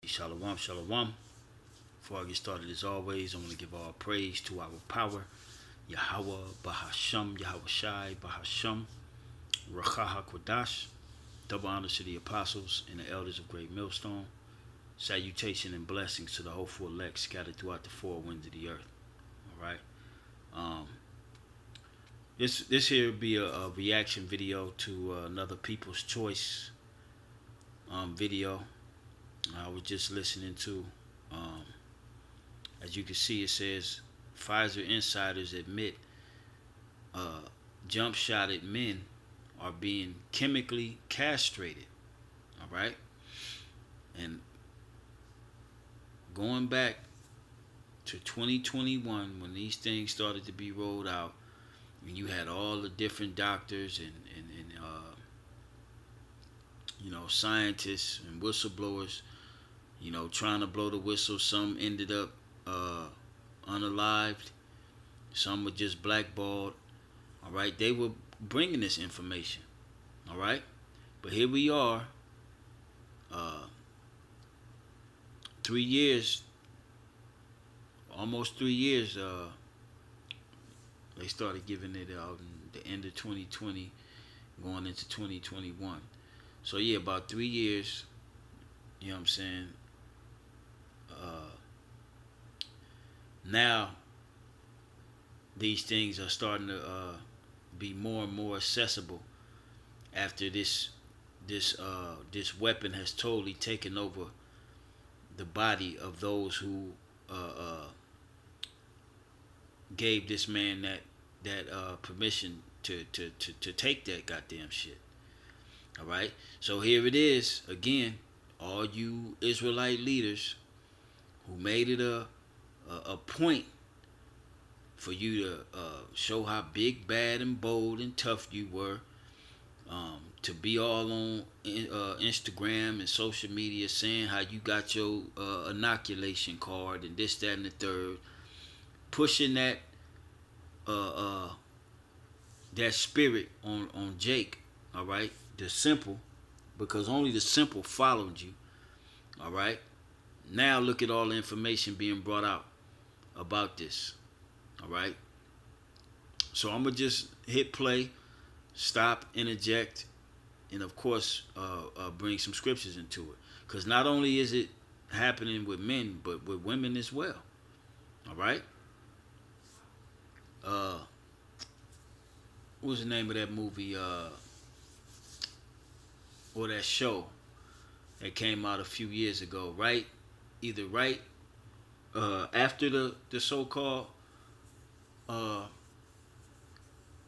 Shalom, shalom. Before I get started, as always, I want to give all praise to our power, Yahawah, BAHASHAM, Yahawashi, BAHASHAM, Rachaha Kodash. Double honors to the apostles and the elders of Greatmillstone. Salutation and blessings to the hopeful elect scattered throughout the four winds of the earth. All right. This here will be a reaction video to another People's Choice video. I was just listening to, as you can see, it says Pfizer insiders admit jump-shotted men are being chemically castrated. All right, and going back to 2021 when these things started to be rolled out, and you had all the different doctors and scientists and whistleblowers, trying to blow the whistle. Some ended up unalived. Some were just blackballed. All right, they were bringing this information. All right, but here we are. 3 years, almost 3 years. They started giving it out in the end of 2020, going into 2021. So yeah, about 3 years. You know what I'm saying? Now these things are starting to be more and more accessible after this weapon has totally taken over the body of those who gave this man that permission to take that goddamn shit. All right, so here it is again. All you Israelite leaders who made it a point for you to show how big, bad, and bold and tough you were, to be all on Instagram and social media saying how you got your inoculation card and this, that, and the third, pushing that spirit on Jake. All right, the simple, because only the simple followed you. All right, now look at all the information being brought out about this. All right, so I'm gonna just hit play, stop, interject, and of course bring some scriptures into it, because not only is it happening with men but with women as well. All right, what was the name of that movie or that show that came out a few years ago? Either after the so-called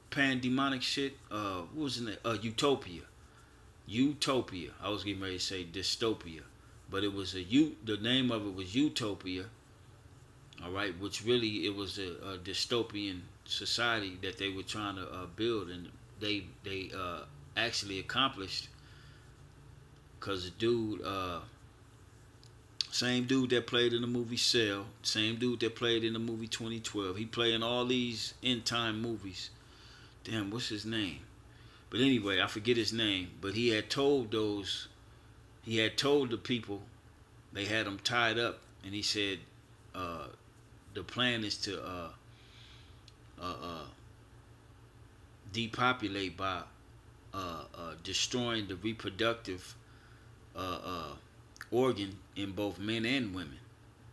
pandemonic shit. What was the name? Utopia. Utopia. I was getting ready to say dystopia, but it was the name of it was Utopia. All right, which really it was a dystopian society that they were trying to build, and they actually accomplished, because the dude, same dude that played in the movie Cell, same dude that played in the movie 2012, he played in all these end time movies. Damn, what's his name? But anyway, I forget his name. But he had told the people, they had them tied up, and he said, the plan is to depopulate by destroying the reproductive organ in both men and women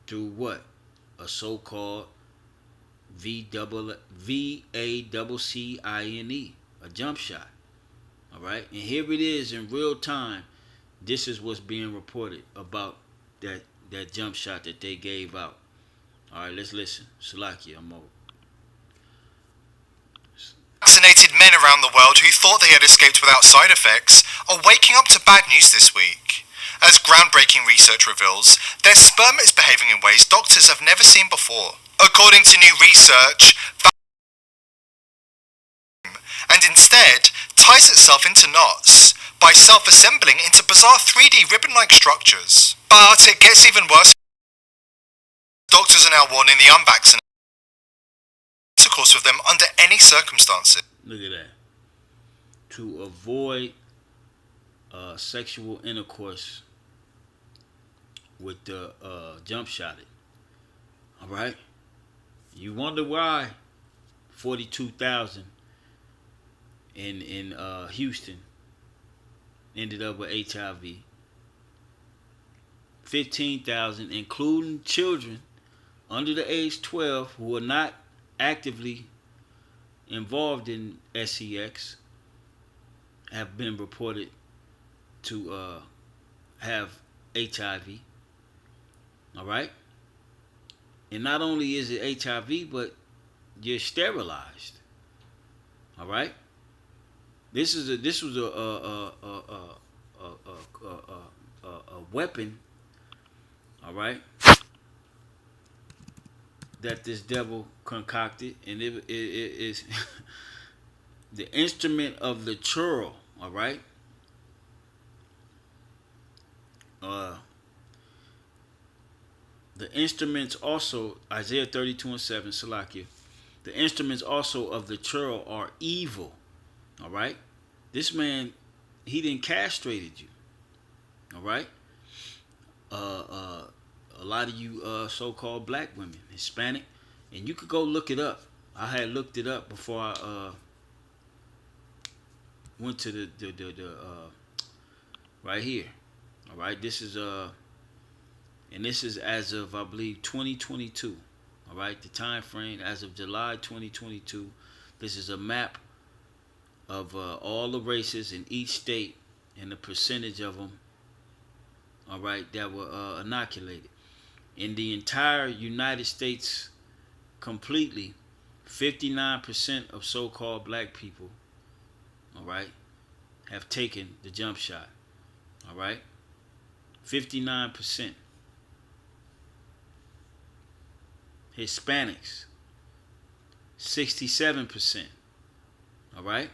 through what? A so-called VACCINE, a jump shot. All right, and here it is in real time. This is what's being reported about that jump shot that they gave out. All right, let's listen. Salakia, I'm over. Vaccinated men around the world who thought they had escaped without side effects are waking up to bad news this week. As groundbreaking research reveals, their sperm is behaving in ways doctors have never seen before. According to new research, and instead ties itself into knots by self-assembling into bizarre 3D ribbon-like structures. But it gets even worse. Doctors are now warning the unvaccinated intercourse with them under any circumstances. Look at that. To avoid sexual intercourse with the jump shot it. All right. You wonder why 42,000 in Houston ended up with HIV. 15,000, including children under the age 12 who are not actively involved in sex, have been reported to have HIV. All right, and not only is it HIV, but you're sterilized. All right, this was a weapon. All right, that this devil concocted, and it is the instrument of the churl. All right. The instruments also, Isaiah 32:7, Salakia. The instruments also of the churl are evil. All right. This man, he didn't castrated you. All right. A lot of you so-called black women, Hispanic, and you could go look it up. I had looked it up before I went to the right here. All right, this is and this is as of, I believe, 2022. All right, the time frame as of July 2022. This is a map of all the races in each state and the percentage of them. All right, that were inoculated in the entire United States. Completely, 59% of so-called black people, all right, have taken the jump shot. All right, 59%. Hispanics, 67%. All right.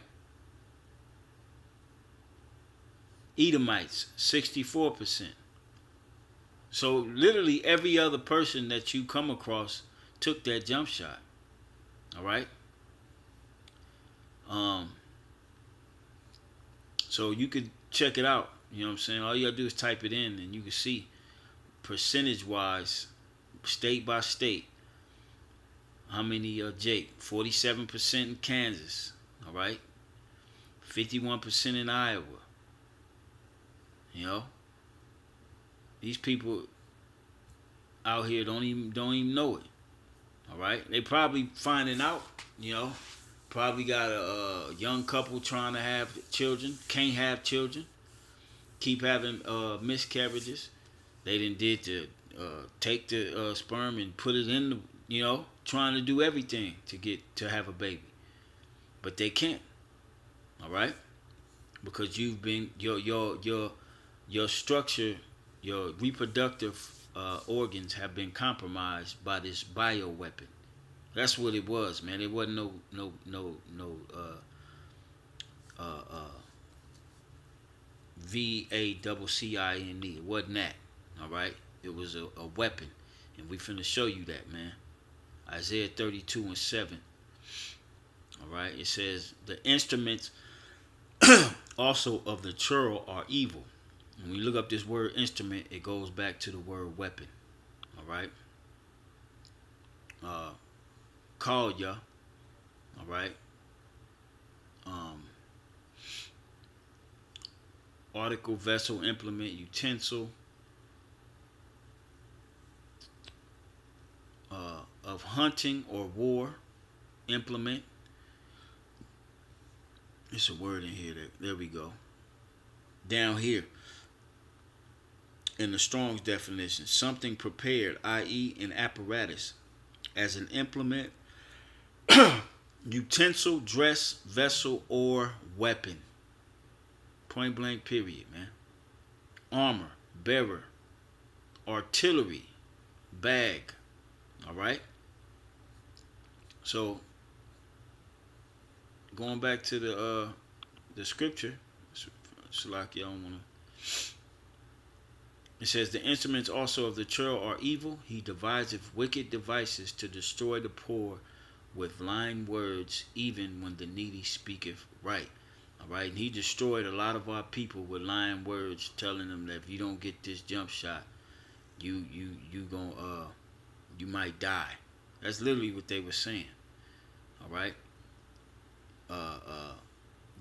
Edomites, 64%. So literally every other person that you come across took that jump shot. All right. So you could check it out. You know what I'm saying? All you gotta do is type it in, and you can see percentage-wise, state by state, how many Jake? 47% in Kansas. All right. 51% in Iowa. You know, these people out here don't even know it. All right, they probably finding out. You know, probably got a young couple trying to have children, can't have children, keep having miscarriages. They did to take the sperm and put it in the, you know, trying to do everything to have a baby, but they can't. All right, because you've been your structure, your reproductive organs have been compromised by this bioweapon. That's what it was, man. It wasn't no VACCINE. It wasn't that. All right. It was a weapon, and we finna show you that, man. Isaiah 32:7. All right. It says the instruments also of the churl are evil. When you look up this word instrument, it goes back to the word weapon. All right. Call ya. All right. Article, vessel, implement, utensil. Of hunting or war. Implement. It's a word in here. There we go. Down here. In the Strong's definition, something prepared, i.e., an apparatus, as an implement, utensil, dress, vessel, or weapon. Point blank, period, man. Armor, bearer, artillery, bag. All right. So, going back to the scripture, Shalaki, I don't want to. It says, the instruments also of the churl are evil. He deviseth wicked devices to destroy the poor with lying words, even when the needy speaketh right. All right. And he destroyed a lot of our people with lying words, telling them that if you don't get this jump shot, you might die. That's literally what they were saying. All right.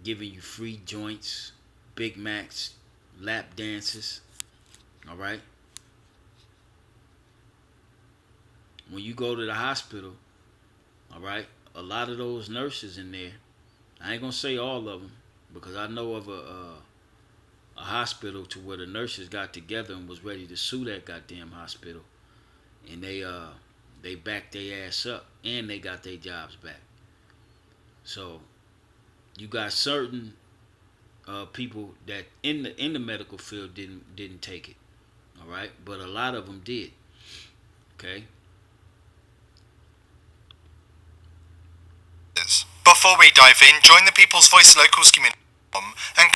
Giving you free joints, Big Macs, lap dances. All right. When you go to the hospital, all right, a lot of those nurses in there, I ain't gonna say all of them because I know of a hospital to where the nurses got together and was ready to sue that goddamn hospital, and they backed their ass up and they got their jobs back. So you got certain people that in the medical field didn't take it, all right, but a lot of them did. Okay. Before we dive in, join the People's Voice Locals community and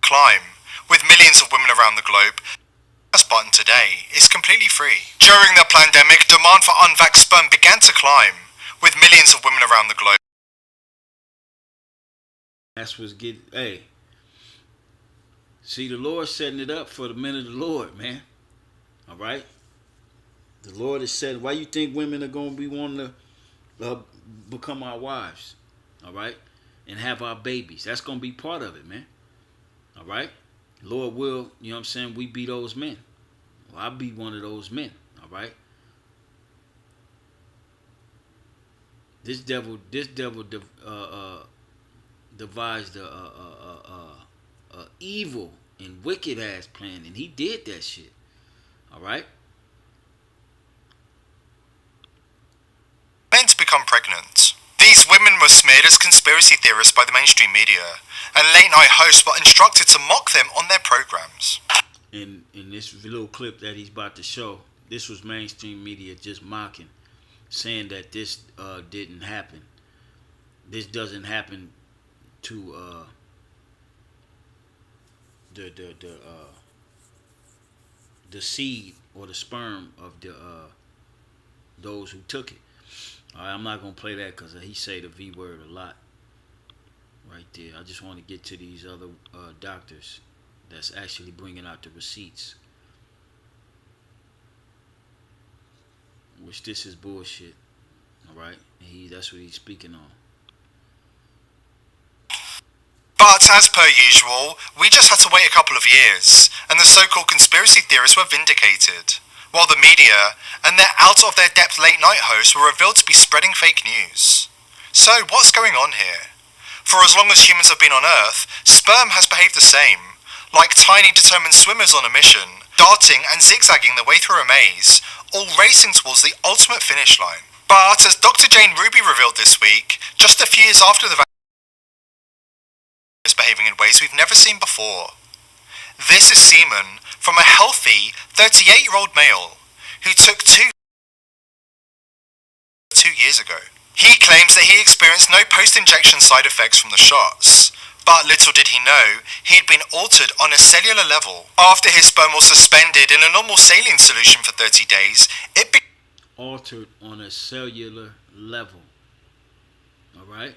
climb. With millions of women around the globe, press button today is completely free. During the pandemic, demand for unvaxxed sperm began to climb. With millions of women around the globe. That's what's getting. Hey, see, the Lord setting it up for the men of the Lord, man. All right. The Lord is setting. Why you think women are gonna be wanting to become our wives? All right, and have our babies. That's gonna be part of it, man. All right. Lord will, you know what I'm saying, we be those men. Well, I'll be one of those men. All right. This devil devised a evil and wicked ass plan, and he did that shit. All right. Meant to become pregnant. These women were smeared as conspiracy theorists by the mainstream media, and late night hosts were instructed to mock them on their programs. In this little clip that he's about to show, this was mainstream media just mocking, saying that this didn't happen. This doesn't happen to the seed or the sperm of the those who took it. All right, I'm not gonna play that because he say the V word a lot right there. I just want to get to these other doctors that's actually bringing out the receipts, which this is bullshit. All right, and that's what he's speaking on. But as per usual, we just had to wait a couple of years, and the so-called conspiracy theorists were vindicated, while the media and their out-of-their-depth late-night hosts were revealed to be spreading fake news. So what's going on here? For as long as humans have been on Earth, sperm has behaved the same, like tiny determined swimmers on a mission, darting and zigzagging their way through a maze, all racing towards the ultimate finish line. But as Dr. Jane Ruby revealed this week, just a few years after the vaccine is behaving in ways we've never seen before. This is semen from a healthy 38-year-old male who took 2 years ago. He claims that he experienced no post-injection side effects from the shots, but little did he know he'd been altered on a cellular level. After his sperm was suspended in a normal saline solution for 30 days, it became altered on a cellular level. All right.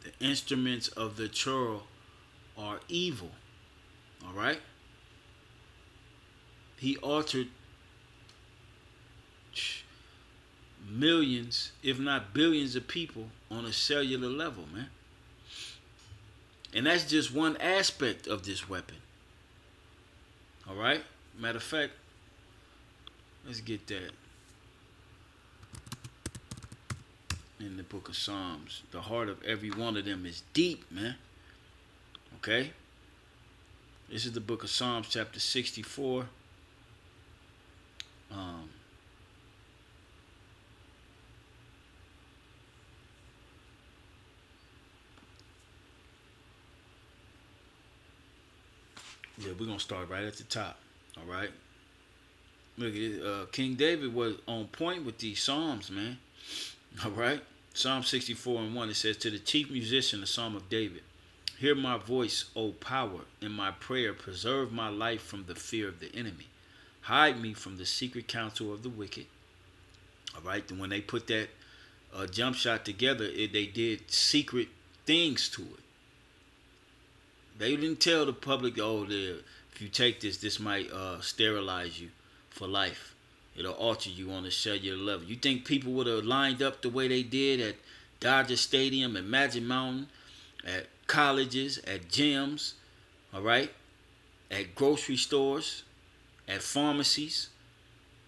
The instruments of the churl are evil. All right. He altered millions, if not billions, of people on a cellular level, man. And that's just one aspect of this weapon. All right. Matter of fact, let's get that in the book of Psalms. The heart of every one of them is deep, man. Okay. This is the book of Psalms, chapter 64. Yeah, we're gonna start right at the top. All right. Look at it. King David was on point with these psalms, man. All right. Psalm 64 and 1. It says, "To the chief musician, the Psalm of David, hear my voice, O power, in my prayer. Preserve my life from the fear of the enemy. Hide me from the secret counsel of the wicked." All right. And when they put that jump shot together, they did secret things to it. They didn't tell the public, oh, if you take this, this might sterilize you for life. It'll alter you on a cellular level. You think people would have lined up the way they did at Dodger Stadium, at Magic Mountain, at colleges, at gyms, all right, at grocery stores, at pharmacies,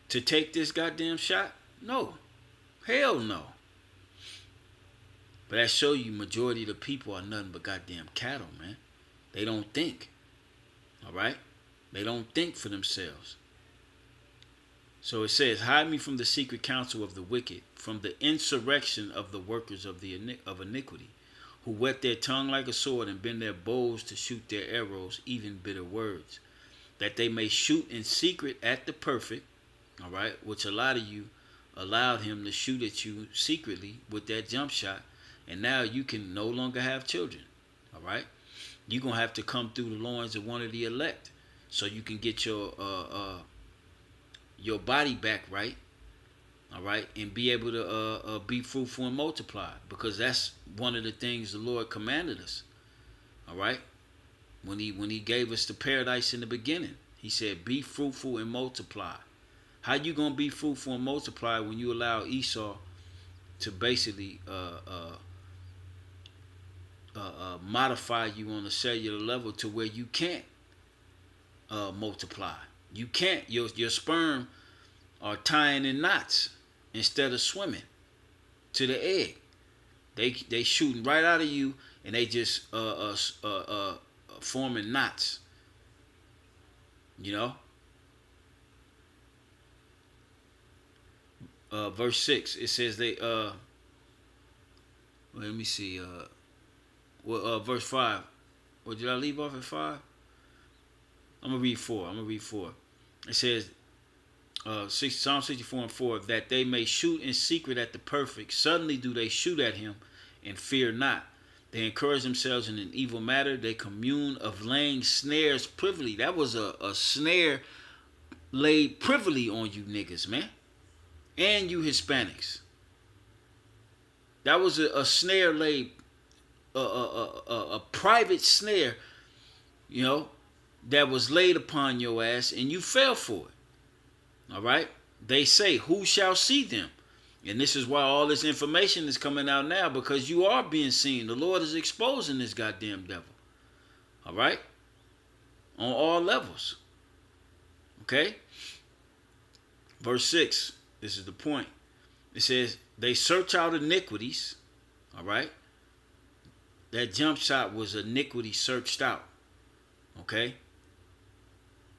to take this goddamn shot? No. Hell no. But that show you majority of the people are nothing but goddamn cattle, man. They don't think. All right? They don't think for themselves. So it says, hide me from the secret counsel of the wicked, from the insurrection of the workers of iniquity, who whet their tongue like a sword and bend their bows to shoot their arrows, even bitter words, that they may shoot in secret at the perfect, all right, which a lot of you allowed him to shoot at you secretly with that jump shot, and now you can no longer have children, all right? You're going to have to come through the loins of one of the elect so you can get your body back right, all right, and be able to be fruitful and multiply, because that's one of the things the Lord commanded us, all right, when he gave us the paradise in the beginning. He said, be fruitful and multiply. How you going to be fruitful and multiply when you allow Esau to basically modify you on a cellular level to where you can't multiply? You can't. Your sperm are tying in knots instead of swimming to the egg. They shooting right out of you, and they just forming knots. You know. Verse 6, it says they let me see, verse 5. Or did I leave off at 5? I'm gonna read 4. It says Psalm 64 and 4, that they may shoot in secret at the perfect. Suddenly do they shoot at him and fear not. They encourage themselves in an evil matter. They commune of laying snares privily. That was a snare laid privily on you niggas, man. And you Hispanics. That was a snare laid, a private snare, you know, that was laid upon your ass, and you fell for it. All right? They say, who shall see them? And this is why all this information is coming out now, because you are being seen. The Lord is exposing this goddamn devil. All right? On all levels. Okay? Verse 6. This is the point. It says, they search out iniquities. All right? That jump shot was iniquity searched out. Okay?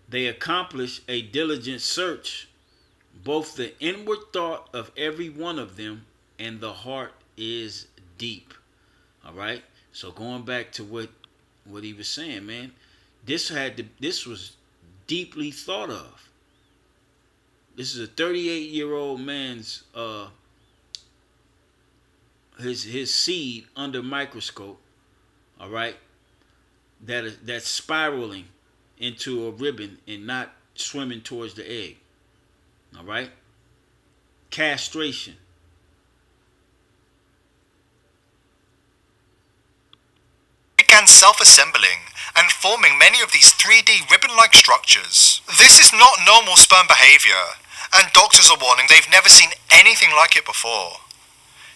They accomplish a diligent search, both the inward thought of every one of them, and the heart is deep. All right? So going back to what he was saying, man, this was deeply thought of. This is a 38-year-old man's his seed under microscope, all right, that's spiraling into a ribbon and not swimming towards the egg. All right? Castration. Began self-assembling and forming many of these 3D ribbon-like structures. This is not normal sperm behavior, and doctors are warning they've never seen anything like it before.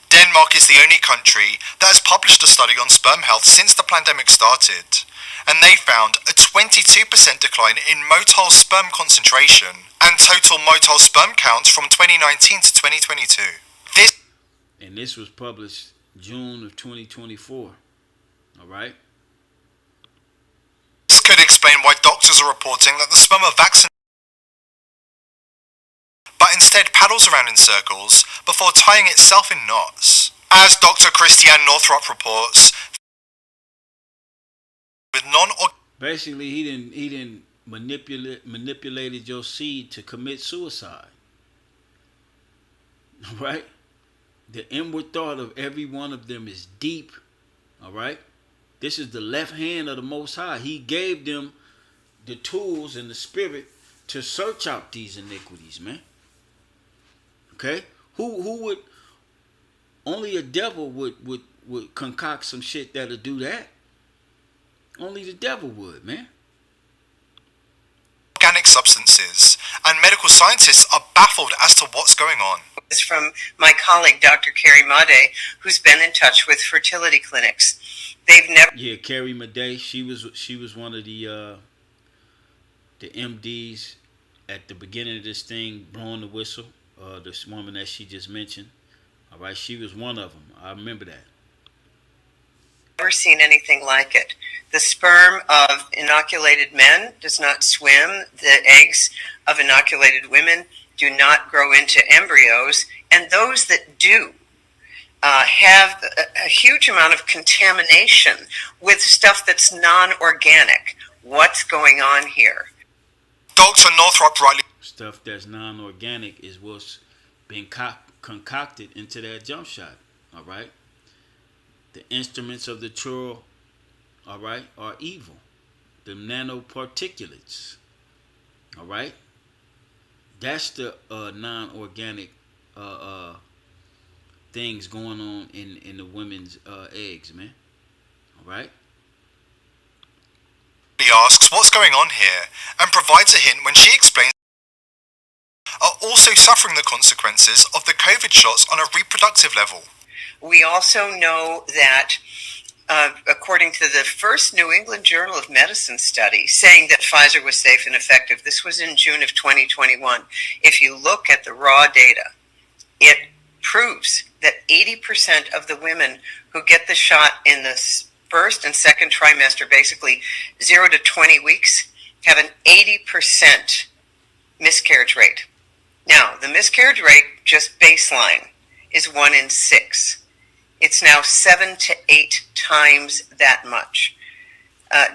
Denmark is the only country that has published a study on sperm health since the pandemic started, and they found a 22% decline in motile sperm concentration and total motile sperm counts from 2019 to 2022. This was published June of 2024. All right? This could explain why doctors are reporting that the sperm are vaccinated, but instead paddles around in circles before tying itself in knots. As Dr. Christiane Northrup reports, with basically he didn't manipulated your seed to commit suicide. All right? The inward thought of every one of them is deep. All right? This is the left hand of the Most High. He gave them the tools and the spirit to search out these iniquities, man. Okay? Who would, only a devil would concoct some shit that'll do that. Only the devil would, man. Organic substances, and medical scientists are baffled as to what's going on. It's from my colleague, Dr. Carrie Made, who's been in touch with fertility clinics. They've never... Yeah, Carrie Made, she was one of the MDs at the beginning of this thing, blowing the whistle. This woman that she just mentioned. All right, she was one of them. I remember that. Never seen anything like it. The sperm of inoculated men does not swim. The eggs of inoculated women do not grow into embryos. And those that do have a huge amount of contamination with stuff that's non-organic. What's going on here? Dr. Northrop rightly... Stuff that's non-organic is what's being concocted into that jump shot. All right? The instruments of the churl, all right, are evil. The nanoparticulates, all right? That's the non-organic things going on in the women's eggs, man. All right? He asks what's going on here and provides a hint when she explains are also suffering the consequences of the COVID shots on a reproductive level. We also know that, according to the first New England Journal of Medicine study saying that Pfizer was safe and effective, this was in June of 2021. If you look at the raw data, it proves that 80% of the women who get the shot in the first and second trimester, basically 0 to 20 weeks, have an 80% miscarriage rate. Now, the miscarriage rate, just baseline, is 1 in 6. It's now 7 to 8 times that much.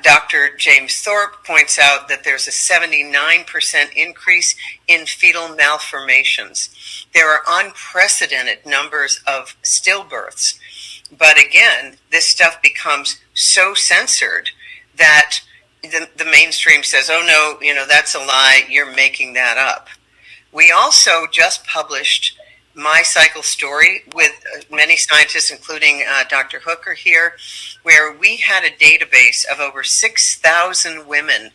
Dr. James Thorpe points out that there's a 79% increase in fetal malformations. There are unprecedented numbers of stillbirths. But again, this stuff becomes so censored that the mainstream says, oh no, that's a lie, you're making that up. We also just published My Cycle Story with many scientists, including Dr. Hooker here, where we had a database of over 6,000 women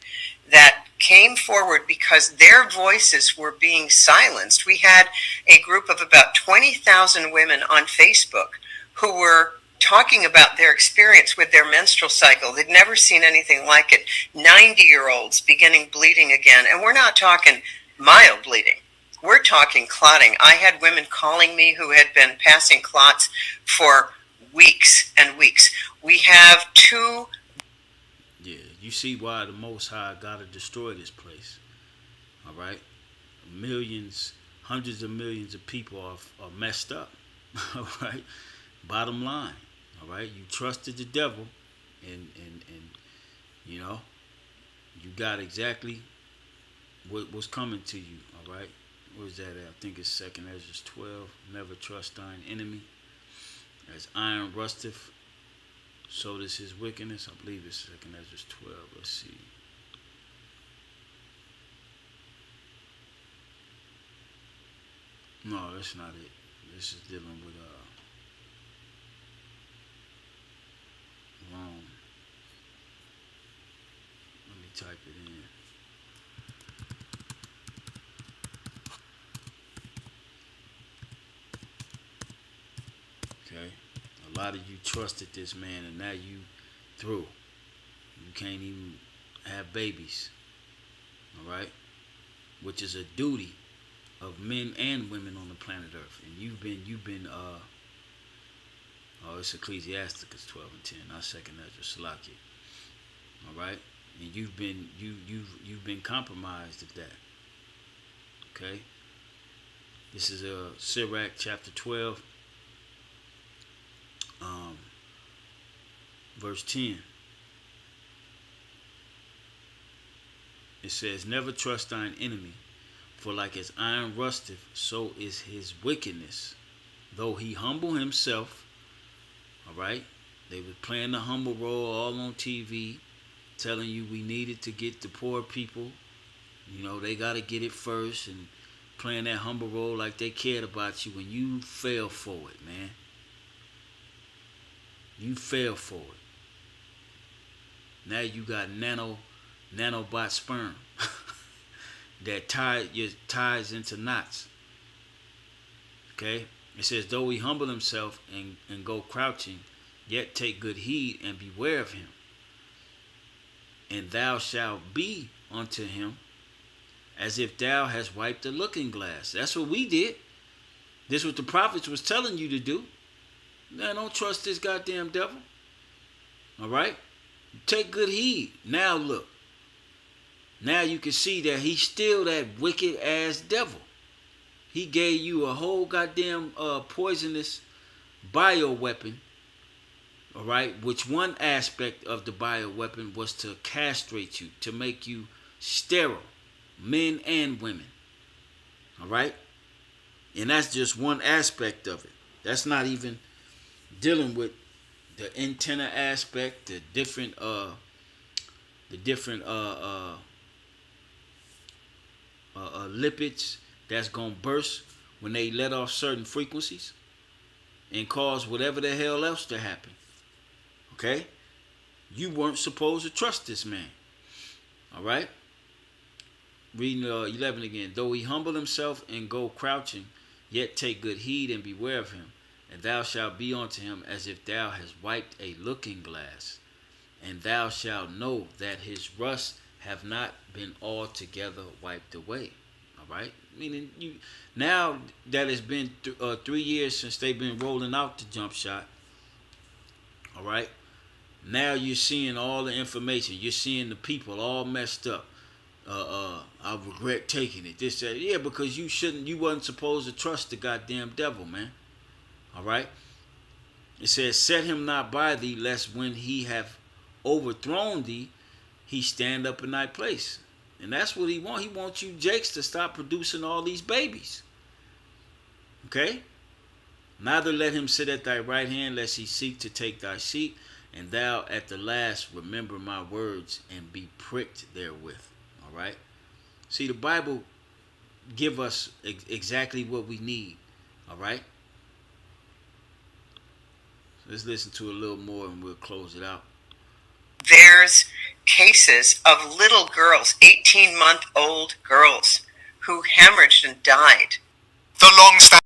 that came forward because their voices were being silenced. We had a group of about 20,000 women on Facebook who were talking about their experience with their menstrual cycle. They'd never seen anything like it. 90-year-olds beginning bleeding again. And we're not talking mild bleeding. We're talking clotting. I had women calling me who had been passing clots for weeks and weeks. We have 2... Yeah, you see why the Most High got to destroy this place. All right? Millions, hundreds of millions of people are messed up. All right? Bottom line. All right? You trusted the devil and you got exactly what was coming to you. All right? Where's that at? I think it's 2nd Ezra 12. Never trust thine enemy. As iron rusteth, so does his wickedness. I believe it's 2nd Ezra 12. Let's see. No, that's not it. This is dealing with wrong. Let me type it in. Okay, a lot of you trusted this man, and now you through. You can't even have babies. All right, which is a duty of men and women on the planet Earth. And you've been. It's Ecclesiasticus 12 and 10, not 2nd Ezra, Salakia. All right, and you've been compromised of that. Okay, this is Sirach chapter 12. Verse 10. It says, never trust thine enemy, for like as iron rusteth, so is his wickedness. Though he humble himself, all right? They were playing the humble role all on TV, telling you we needed to get the poor people. They got to get it first, and playing that humble role like they cared about you when you fell for it, man. You fell for it. Now you got nanobot sperm that ties into knots. Okay? It says, though he humble himself and go crouching, yet take good heed and beware of him. And thou shalt be unto him as if thou hast wiped a looking glass. That's what we did. This is what the prophets was telling you to do. Now don't trust this goddamn devil. All right? Take good heed. Now look. Now you can see that he's still that wicked ass devil. He gave you a whole goddamn poisonous bioweapon. All right? Which one aspect of the bioweapon was to castrate you, to make you sterile, men and women. All right? And that's just one aspect of it. That's not even dealing with the antenna aspect, the different lipids that's gonna burst when they let off certain frequencies and cause whatever the hell else to happen. Okay? You weren't supposed to trust this man. All right? Reading 11 again. Though he humble himself and go crouching, yet take good heed and beware of him. And thou shalt be unto him as if thou hast wiped a looking glass. And thou shalt know that his rust have not been altogether wiped away. All right? Meaning, you now that it's been 3 years since they've been rolling out the jump shot. All right? Now you're seeing all the information. You're seeing the people all messed up. I regret taking it. This, yeah, because you wasn't supposed to trust the goddamn devil, man. All right? It says, set him not by thee, lest when he have overthrown thee, he stand up in thy place. And that's what he wants. He wants you jakes to stop producing all these babies. Okay? Neither let him sit at thy right hand, lest he seek to take thy seat. And thou at the last remember my words and be pricked therewith. All right? See, the Bible give us exactly what we need. All right? Let's listen to a little more and we'll close it out. There's cases of little girls, 18-month-old girls, who hemorrhaged and died. The long-standing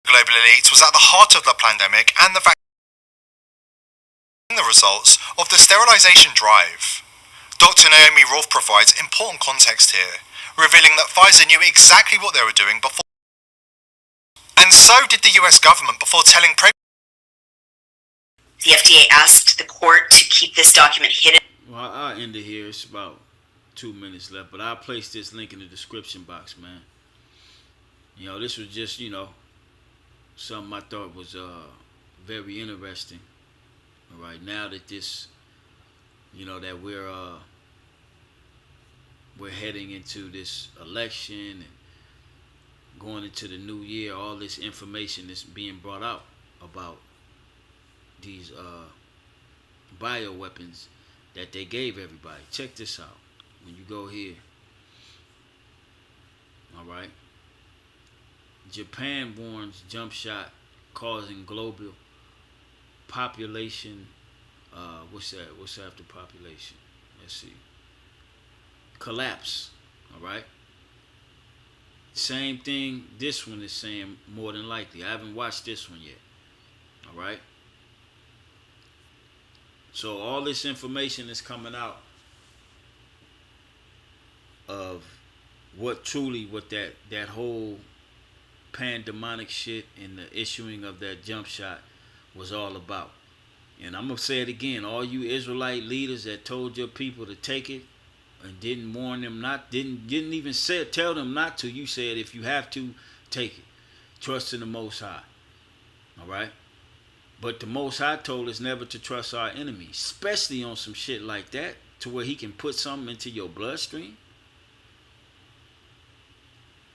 global elite was at the heart of the pandemic and the fact the results of the sterilization drive. Dr. Naomi Roth provides important context here, revealing that Pfizer knew exactly what they were doing before, and so did the US government before telling the FDA asked the court to keep this document hidden. Well, I'll end it here. It's about 2 minutes left, but I'll place this link in the description box, man. You know, this was just, something I thought was very interesting. All right, now that this, that we're heading into this election and going into the new year, all this information is being brought out about these bioweapons that they gave everybody. Check this out. When you go here, all right. Japan warns jump shot causing global population. What's that? What's after population? Let's see. Collapse. All right. Same thing. This one is saying more than likely. I haven't watched this one yet. All right. So all this information is coming out of what that whole pandemonic shit and the issuing of that jump shot was all about. And I'm gonna say it again, all you Israelite leaders that told your people to take it and didn't warn them not, didn't even tell them not to. You said if you have to, take it. Trust in the Most High. All right. But the Most High told us never to trust our enemies, especially on some shit like that, to where he can put something into your bloodstream.